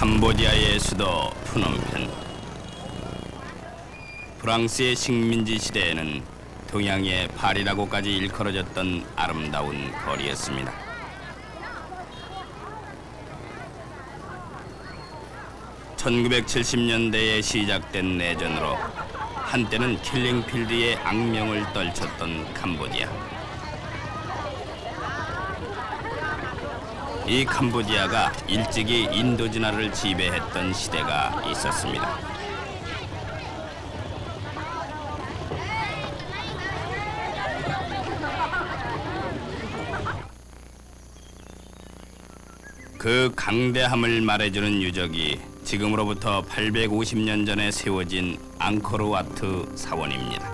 캄보디아의 수도 프놈펜. 프랑스의 식민지 시대에는 동양의 파리라고까지 일컬어졌던 아름다운 거리였습니다. (1970년대에) 시작된 내전으로 한때는 킬링필드의 악명을 떨쳤던 캄보디아. 이 캄보디아가 일찍이 인도진화를 지배했던 시대가 있었습니다. 그 강대함을 말해주는 유적이 지금으로부터 850년 전에 세워진 앙코르와트 사원입니다.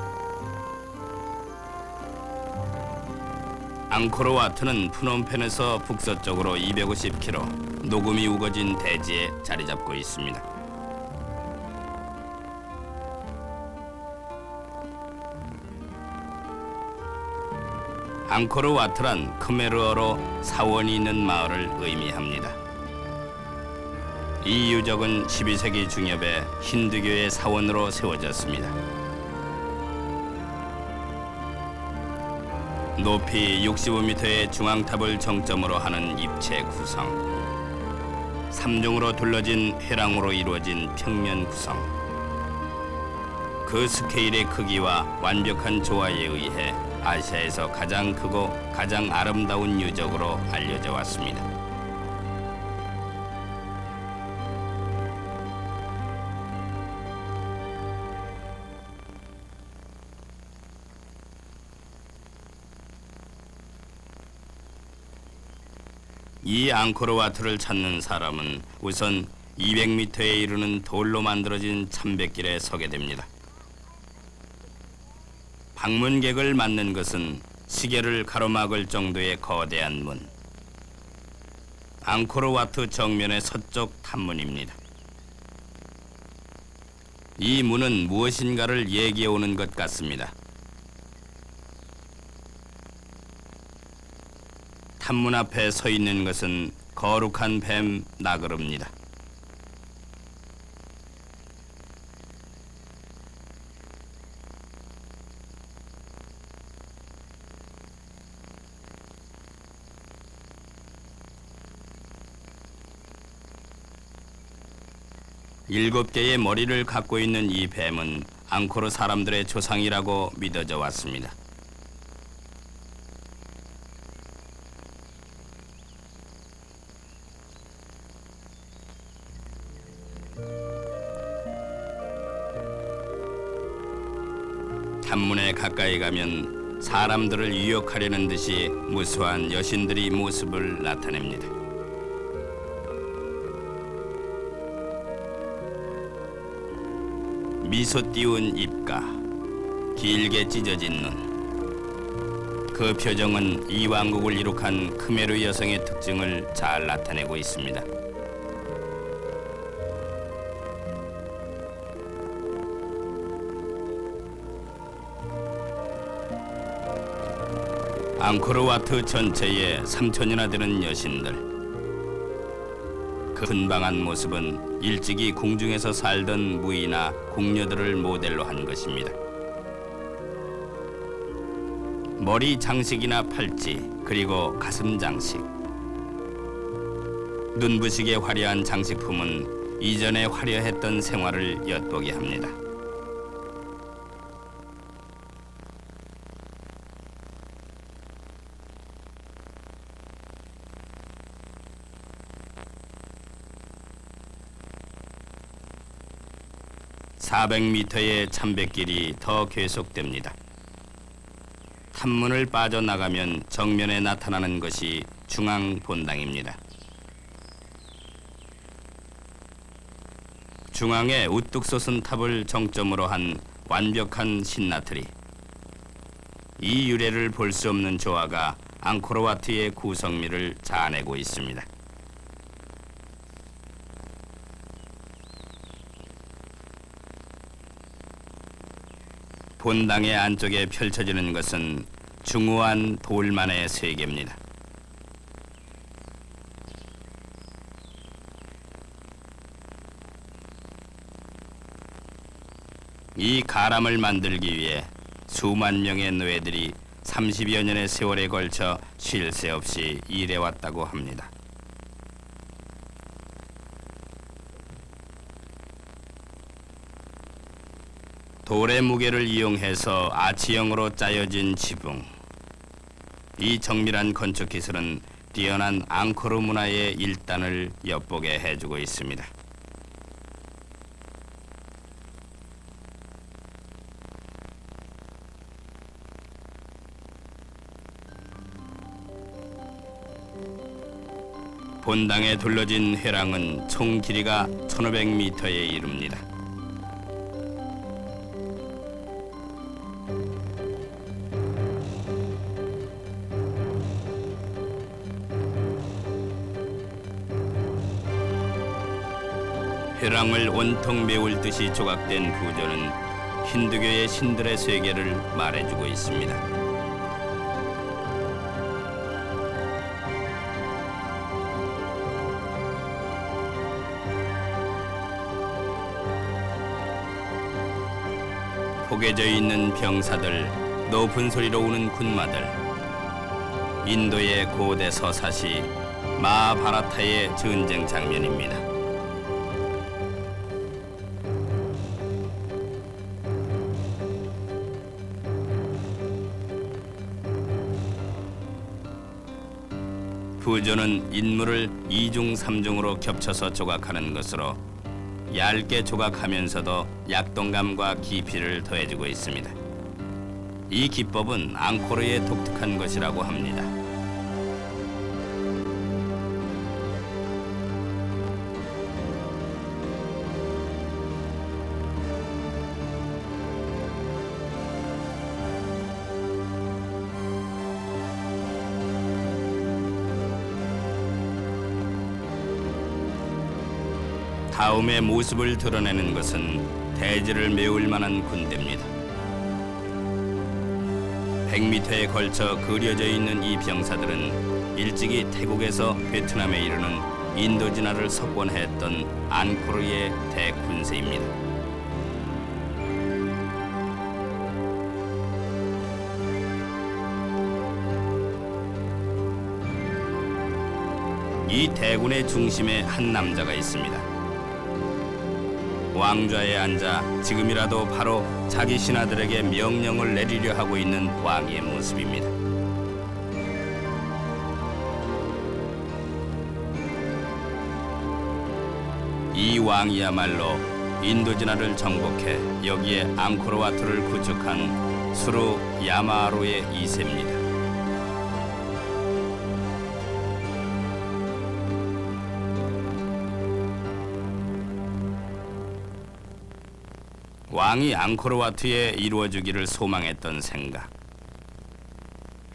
앙코르와트는 프놈펜에서 북서쪽으로 250km, 녹음이 우거진 대지에 자리 잡고 있습니다. 앙코르와트란 크메르어로 사원이 있는 마을을 의미합니다. 이 유적은 12세기 중엽에 힌두교의 사원으로 세워졌습니다. 높이 65m의 중앙탑을 정점으로 하는 입체 구성, 3중으로 둘러진 회랑으로 이루어진 평면 구성, 그 스케일의 크기와 완벽한 조화에 의해 아시아에서 가장 크고 가장 아름다운 유적으로 알려져 왔습니다. 이 앙코르와트를 찾는 사람은 우선 200m에 이르는 돌로 만들어진 참배길에 서게 됩니다. 방문객을 맞는 것은 시계를 가로막을 정도의 거대한 문, 앙코르와트 정면의 서쪽 탐문입니다. 이 문은 무엇인가를 얘기해 오는 것 같습니다. 탐문 앞에 서 있는 것은 거룩한 뱀 나그르입니다. 일곱 개의 머리를 갖고 있는 이 뱀은 앙코르 사람들의 조상이라고 믿어져 왔습니다. 탐문에 가까이 가면 사람들을 유혹하려는 듯이 무수한 여신들이 모습을 나타냅니다. 미소 띄운 입가, 길게 찢어진 눈. 그 표정은 이 왕국을 이룩한 크메르 여성의 특징을 잘 나타내고 있습니다. 앙코르와트 전체에 3천이나 되는 여신들. 그 근방한 모습은 일찍이 궁중에서 살던 무이나 궁녀들을 모델로 한 것입니다. 머리 장식이나 팔찌, 그리고 가슴 장식. 눈부시게 화려한 장식품은 이전에 화려했던 생활을 엿보게 합니다. (400m의) 참배길이 더 계속됩니다. 탐문을 빠져나가면 정면에 나타나는 것이 중앙 본당입니다. 중앙에 우뚝 솟은 탑을 정점으로 한 완벽한 신나트리. 이 유래를 볼 수 없는 조화가 앙코르와트의 구성미를 자아내고 있습니다. 본당의 안쪽에 펼쳐지는 것은 중후한 돌만의 세계입니다. 이 가람을 만들기 위해 수만 명의 노예들이 30여 년의 세월에 걸쳐 쉴 새 없이 일해왔다고 합니다. 돌의 무게를 이용해서 아치형으로 짜여진 지붕. 이 정밀한 건축 기술은 뛰어난 앙코르 문화의 일단을 엿보게 해주고 있습니다. 본당에 둘러진 회랑은 총 길이가 1500m에 이릅니다. 회랑을 온통 메울 듯이 조각된 부조는 힌두교의 신들의 세계를 말해주고 있습니다. 포개져 있는 병사들, 높은 소리로 우는 군마들, 인도의 고대 서사시 마하바라타의 전쟁 장면입니다. 부조는 인물을 2중 3중으로 겹쳐서 조각하는 것으로 얇게 조각하면서도 약동감과 깊이를 더해주고 있습니다. 이 기법은 앙코르의 독특한 것이라고 합니다. 다음의 모습을 드러내는 것은 대지를 메울 만한 군대입니다. 100m에 걸쳐 그려져 있는 이 병사들은 일찍이 태국에서 베트남에 이르는 인도 진화를 석권했던 앙코르의 대군세입니다. 이 대군의 중심에 한 남자가 있습니다. 왕좌에 앉아 지금이라도 바로 자기 신하들에게 명령을 내리려 하고 있는 왕의 모습입니다. 이 왕이야말로 인도 진화를 정복해 여기에 앙코르와트를 구축한 수루 야마하루의 2세입니다. 왕이 앙코르와트에 이루어지기를 소망했던 생각.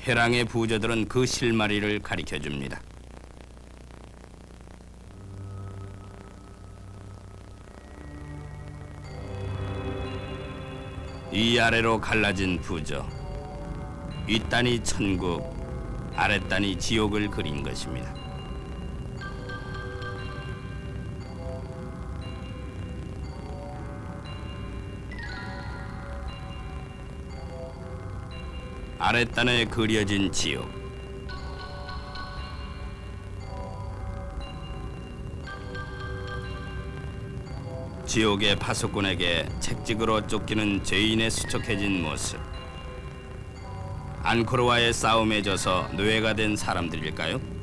회랑의 부조들은 그 실마리를 가리켜줍니다. 이 아래로 갈라진 부조. 윗단이 천국, 아랫단이 지옥을 그린 것입니다. 아랫단에 그려진 지옥. 지옥의 파수꾼에게 책찍으로 쫓기는 죄인의 수척해진 모습. 앙코르와의 싸움에 져서 노예가 된 사람들일까요?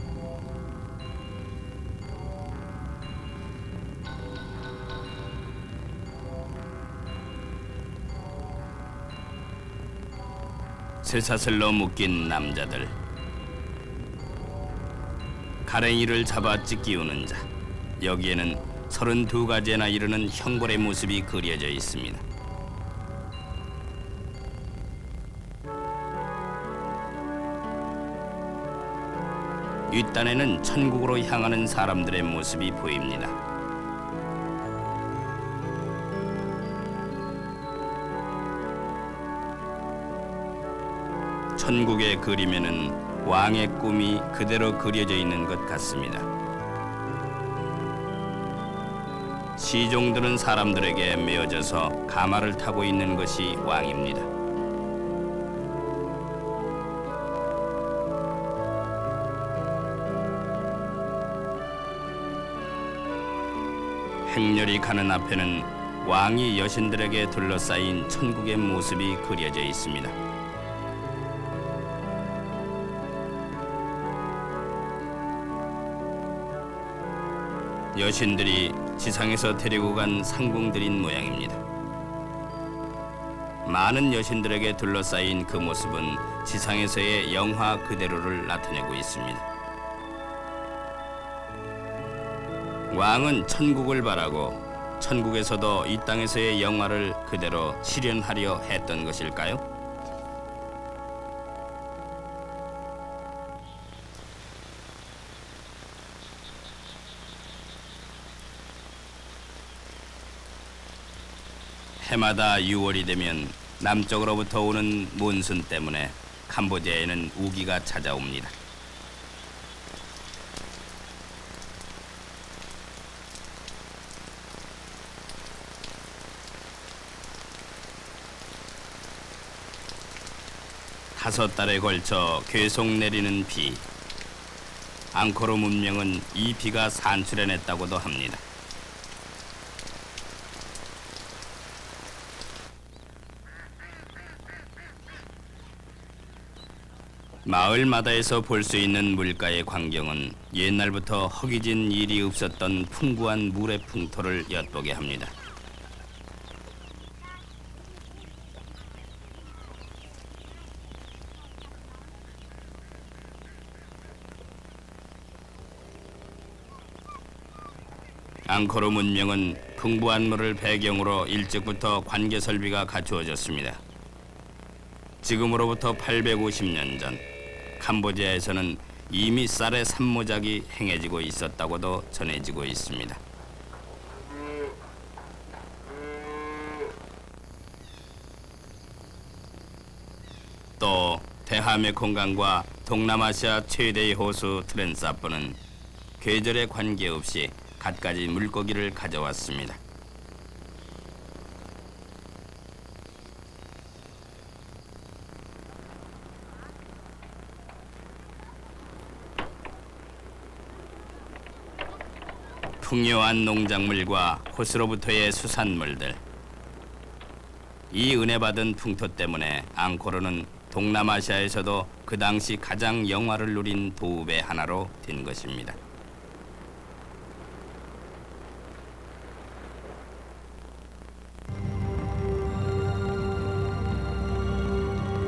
쇠사슬로 묶인 남자들, 가랭이를 잡아 찢기우는 자, 여기에는 32가지나 이르는 형벌의 모습이 그려져 있습니다. 윗단에는 천국으로 향하는 사람들의 모습이 보입니다. 천국의 그림에는 왕의 꿈이 그대로 그려져 있는 것 같습니다. 시종드는 사람들에게 메어져서 가마를 타고 있는 것이 왕입니다. 행렬이 가는 앞에는 왕이 여신들에게 둘러싸인 천국의 모습이 그려져 있습니다. 여신들이 지상에서 데리고 간 상궁들인 모양입니다. 많은 여신들에게 둘러싸인 그 모습은 지상에서의 영화 그대로를 나타내고 있습니다. 왕은 천국을 바라고 천국에서도 이 땅에서의 영화를 그대로 실현하려 했던 것일까요? 해마다 6월이 되면 남쪽으로부터 오는 몬순 때문에 캄보디아에는 우기가 찾아옵니다. 다섯 달에 걸쳐 계속 내리는 비. 앙코르 문명은 이 비가 산출해냈다고도 합니다. 마을마다에서 볼 수 있는 물가의 광경은 옛날부터 허기진 일이 없었던 풍부한 물의 풍토를 엿보게 합니다. 앙코르 문명은 풍부한 물을 배경으로 일찍부터 관계 설비가 갖추어졌습니다. 지금으로부터 850년 전 캄보디아에서는 이미 쌀의 산모작이 행해지고 있었다고도 전해지고 있습니다. 또 대하 메콩강과 동남아시아 최대의 호수 트랜사프는 계절에 관계없이 갖가지 물고기를 가져왔습니다. 풍요한 농작물과 호수로부터의 수산물들. 이 은혜받은 풍토 때문에 앙코르는 동남아시아에서도 그 당시 가장 영화를 누린 도읍의 하나로 된 것입니다.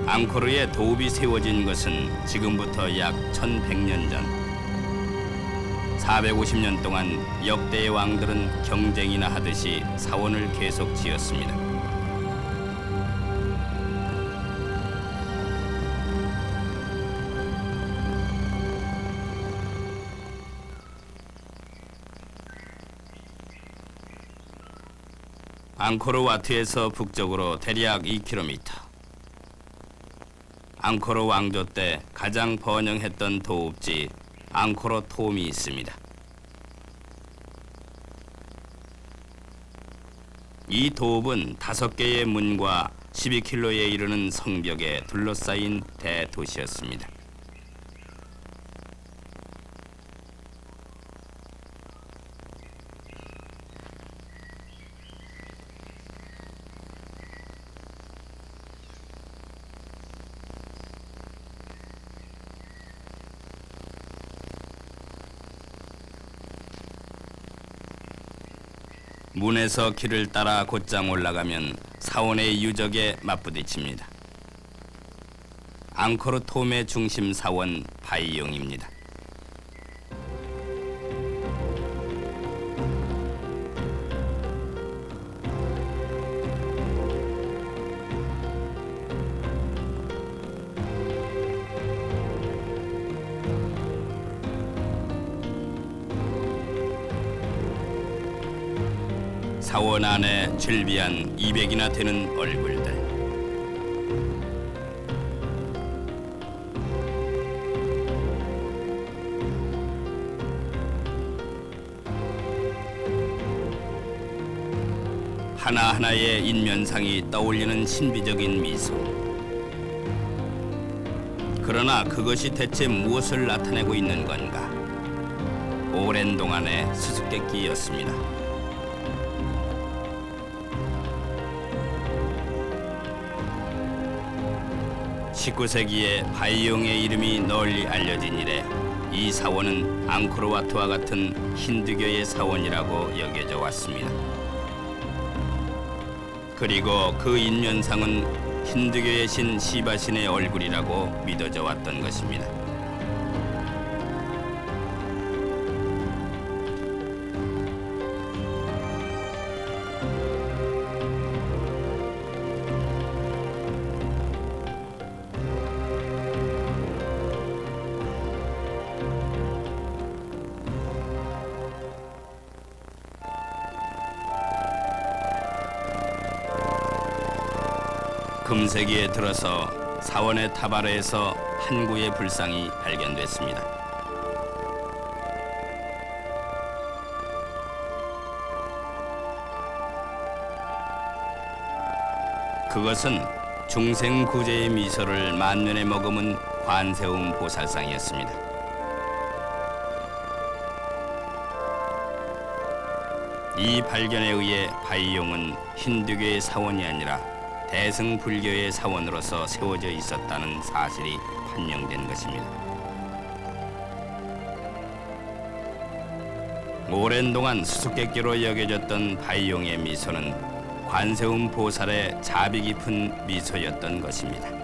앙코르에 도읍이 세워진 것은 지금부터 약 1100년 전. 450년 동안 역대의 왕들은 경쟁이나 하듯이 사원을 계속 지었습니다. 앙코르 와트에서 북쪽으로 대략 2km. 앙코르 왕조 때 가장 번영했던 도읍지 앙코르 톰이 있습니다. 이 도읍은 5개의 문과 12킬로에 이르는 성벽에 둘러싸인 대도시였습니다. 문에서 길을 따라 곧장 올라가면 사원의 유적에 맞부딪힙니다. 앙코르 톰의 중심 사원 바이용입니다. 사원 안에 즐비한 200이나 되는 얼굴들. 하나하나의 인면상이 떠올리는 신비적인 미소. 그러나 그것이 대체 무엇을 나타내고 있는 건가? 오랜 동안의 수수께끼였습니다. 19세기에 바이용의 이름이 널리 알려진 이래 이 사원은 앙코르와트와 같은 힌두교의 사원이라고 여겨져 왔습니다. 그리고 그 인면상은 힌두교의 신 시바신의 얼굴이라고 믿어져 왔던 것입니다. 금세기에 들어서 사원의 탑 아래에서 한 구의 불상이 발견됐습니다. 그것은 중생구제의 미소를 만면에 머금은 관세음 보살상이었습니다. 이 발견에 의해 바이용은 힌두교의 사원이 아니라 대승불교의 사원으로서 세워져 있었다는 사실이 판명된 것입니다. 오랜 동안 수수께끼로 여겨졌던 바이용의 미소는 관세음 보살의 자비 깊은 미소였던 것입니다.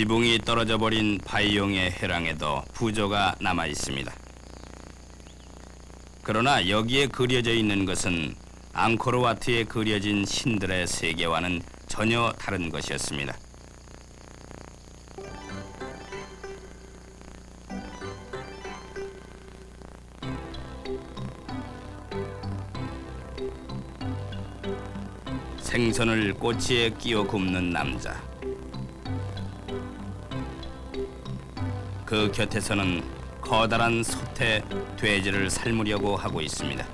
지붕이 떨어져 버린 바이용의 해랑에도 부조가 남아 있습니다. 그러나 여기에 그려져 있는 것은 앙코르와트에 그려진 신들의 세계와는 전혀 다른 것이었습니다. 생선을 꼬치에 끼워 굽는 남자. 그 곁에서는 커다란 솥에 돼지를 삶으려고 하고 있습니다.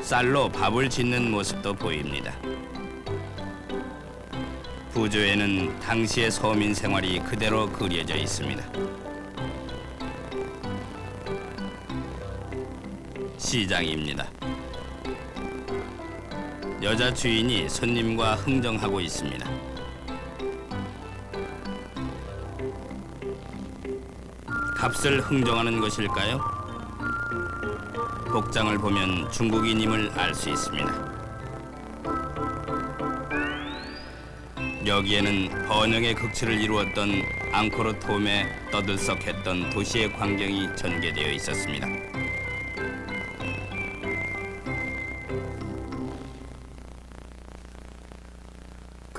쌀로 밥을 짓는 모습도 보입니다. 부조에는 당시의 서민 생활이 그대로 그려져 있습니다. 시장입니다. 여자 주인이 손님과 흥정하고 있습니다. 값을 흥정하는 것일까요? 복장을 보면 중국인임을 알 수 있습니다. 여기에는 번영의 극치를 이루었던 앙코르톰에 떠들썩했던 도시의 광경이 전개되어 있었습니다.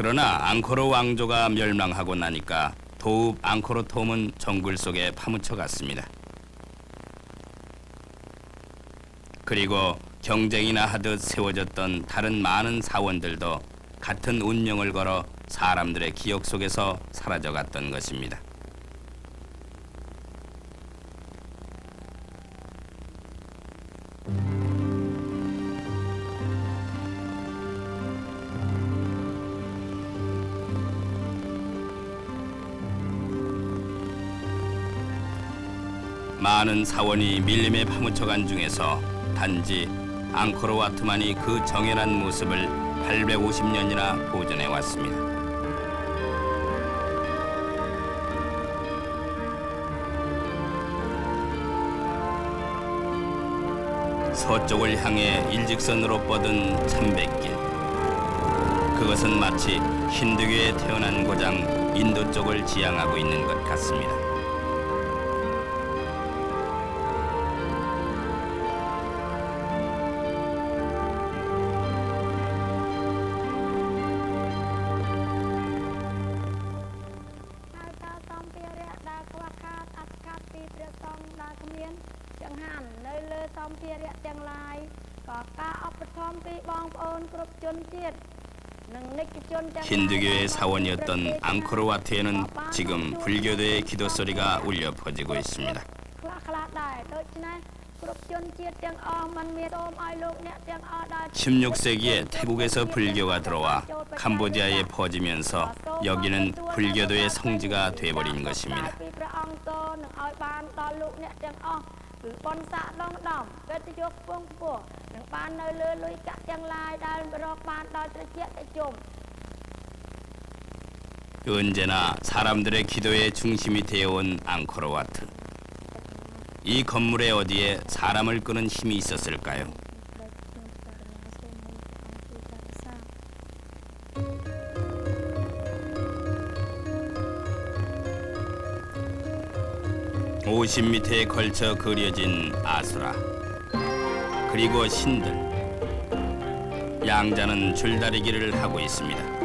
그러나 앙코르 왕조가 멸망하고 나니까 도읍 앙코르톰은 정글 속에 파묻혀 갔습니다. 그리고 경쟁이나 하듯 세워졌던 다른 많은 사원들도 같은 운명을 걸어 사람들의 기억 속에서 사라져갔던 것입니다. 많은 사원이 밀림에 파묻혀간 중에서 단지 앙코르와트만이 그 정연한 모습을 850년이나 보존해 왔습니다. 서쪽을 향해 일직선으로 뻗은 참백길. 그것은 마치 힌두교에 태어난 고장 인도 쪽을 지향하고 있는 것 같습니다. ចង្ហាន់នៅលើសម្ភារៈទាំងឡាយក៏ការឧបត្ថម្ភពីបងប្អូនគ្រប់ជនជាតិ 힌두교의 사원이었던 앙코르와트에는 지금 불교도의 기도 소리가 울려 퍼지고 있습니다. (16) 세기에 태국에서 불교가 들어와 캄보디아에 퍼지면서 여기는 불교도의 성지가 돼버린 것입니다. 언제나 사람들의 기도의 중심이 되어온 앙코르와트. 이 건물의 어디에 사람을 끄는 힘이 있었을까요? (50m에) 걸쳐 그려진 아수라, 그리고 신들, 양자는 줄다리기를 하고 있습니다.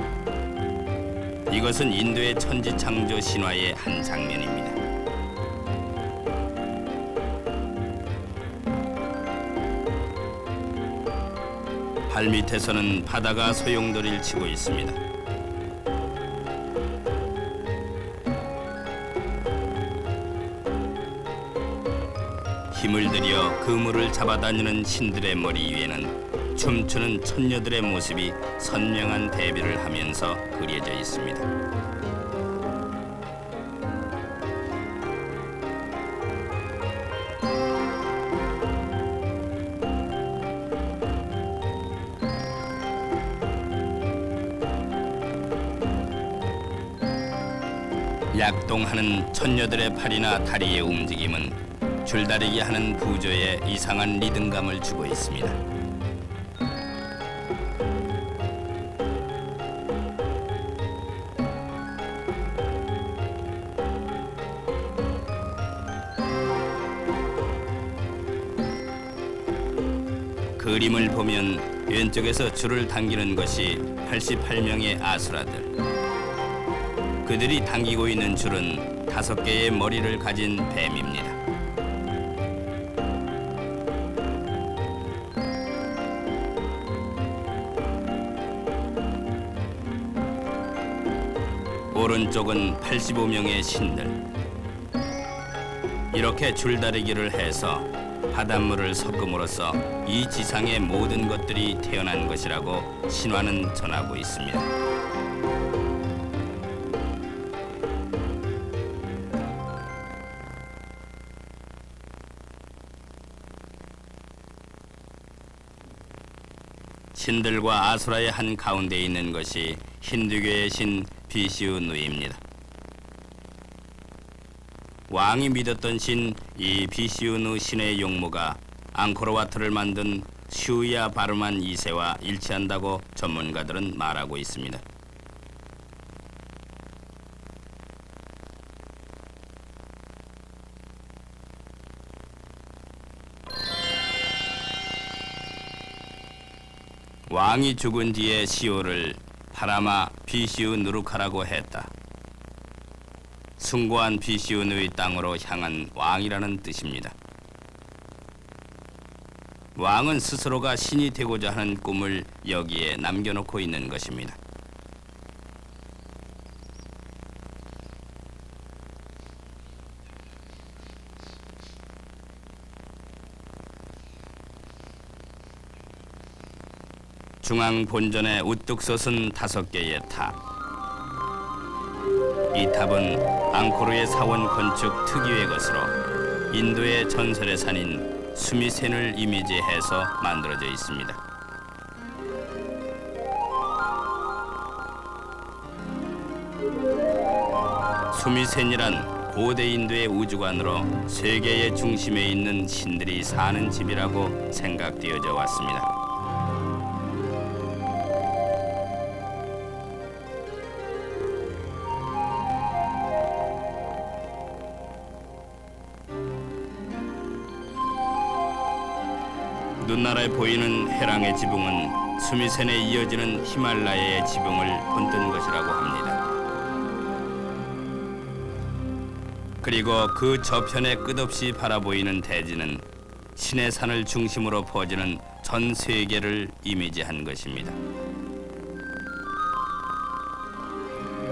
이것은 인도의 천지창조 신화의 한 장면입니다. 발밑에서는 바다가 소용돌이를 치고 있습니다. 힘을 들여 그물을 잡아다니는 신들의 머리 위에는 춤추는 처녀들의 모습이 선명한 대비를 하면서 그려져 있습니다. 약동하는 처녀들의 팔이나 다리의 움직임은 줄다리기 하는 부조에 이상한 리듬감을 주고 있습니다. 그림을 보면 왼쪽에서 줄을 당기는 것이 88명의 아수라들. 그들이 당기고 있는 줄은 5개의 머리를 가진 뱀입니다. 오른쪽은 85명의 신들. 이렇게 줄다리기를 해서 바닷물을 섞음으로써 이 지상의 모든 것들이 태어난 것이라고 신화는 전하고 있습니다. 신들과 아수라의 한 가운데 있는 것이 힌두교의 신 비시우누이입니다. 왕이 믿었던 신 이 비시우누 신의 용모가 앙코르와트를 만든 슈야 바르만 2세와 일치한다고 전문가들은 말하고 있습니다. 왕이 죽은 뒤에 시오를 파라마 비시우 누루카라고 했다. 숭고한 비시우누의 땅으로 향한 왕이라는 뜻입니다. 왕은 스스로가 신이 되고자 하는 꿈을 여기에 남겨놓고 있는 것입니다. 중앙 본전에 우뚝 솟은 5개의 탑. 이 탑은 앙코르의 사원 건축 특유의 것으로 인도의 전설의 산인 수미센을 이미지해서 만들어져 있습니다. 수미센이란 고대 인도의 우주관으로 세계의 중심에 있는 신들이 사는 집이라고 생각되어져 왔습니다. 눈나라에 보이는 해랑의 지붕은 수미센에 이어지는 히말라야의 지붕을 본뜬 것이라고 합니다. 그리고 그 저편에 끝없이 바라보이는 대지는 신의 산을 중심으로 퍼지는 전 세계를 이미지한 것입니다.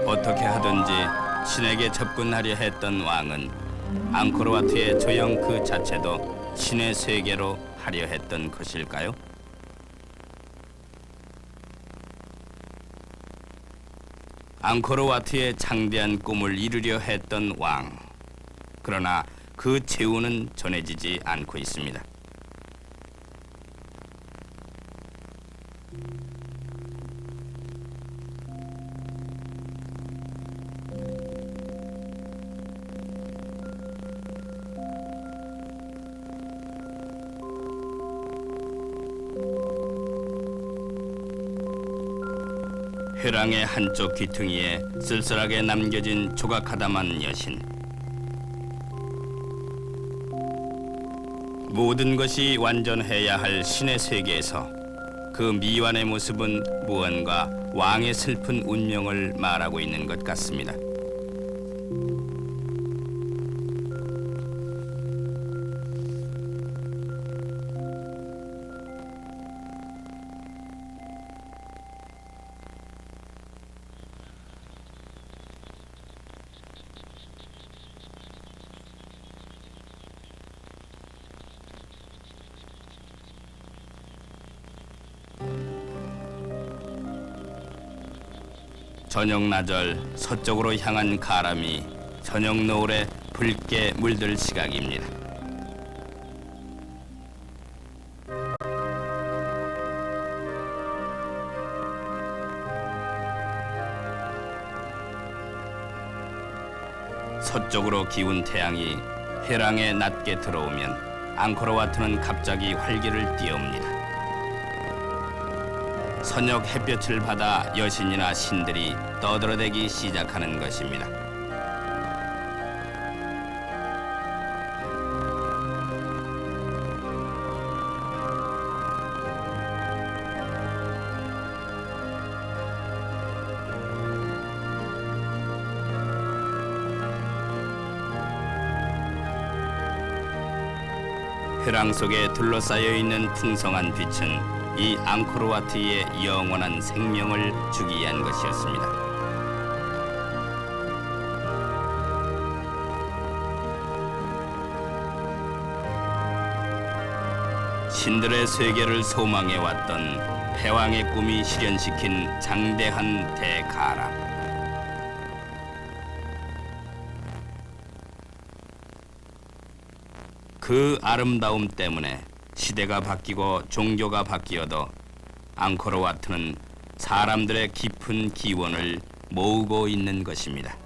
어떻게 하든지 신에게 접근하려 했던 왕은 앙코르와트의 조형 그 자체도 신의 세계로 하려 했던 것일까요? 앙코르와트의 창대한 꿈을 이루려 했던 왕. 그러나 그 최후는 전해지지 않고 있습니다. 회랑의 한쪽 귀퉁이에 쓸쓸하게 남겨진 조각하다만 여신. 모든 것이 완전해야 할 신의 세계에서 그 미완의 모습은 무언가 왕의 슬픈 운명을 말하고 있는 것 같습니다. 저녁 나절 서쪽으로 향한 가람이 저녁 노을에 붉게 물들 시각입니다. 서쪽으로 기운 태양이 회랑에 낮게 들어오면 앙코르와트는 갑자기 활기를 띠웁니다. 저녁 햇볕을 받아 여신이나 신들이 떠들어대기 시작하는 것입니다. 회랑 속에 둘러싸여 있는 풍성한 빛은 이 앙코르와트의 영원한 생명을 주기 위한 것이었습니다. 신들의 세계를 소망해왔던 패왕의 꿈이 실현시킨 장대한 대가람. 그 아름다움 때문에 시대가 바뀌고 종교가 바뀌어도 앙코르와트는 사람들의 깊은 기원을 모으고 있는 것입니다.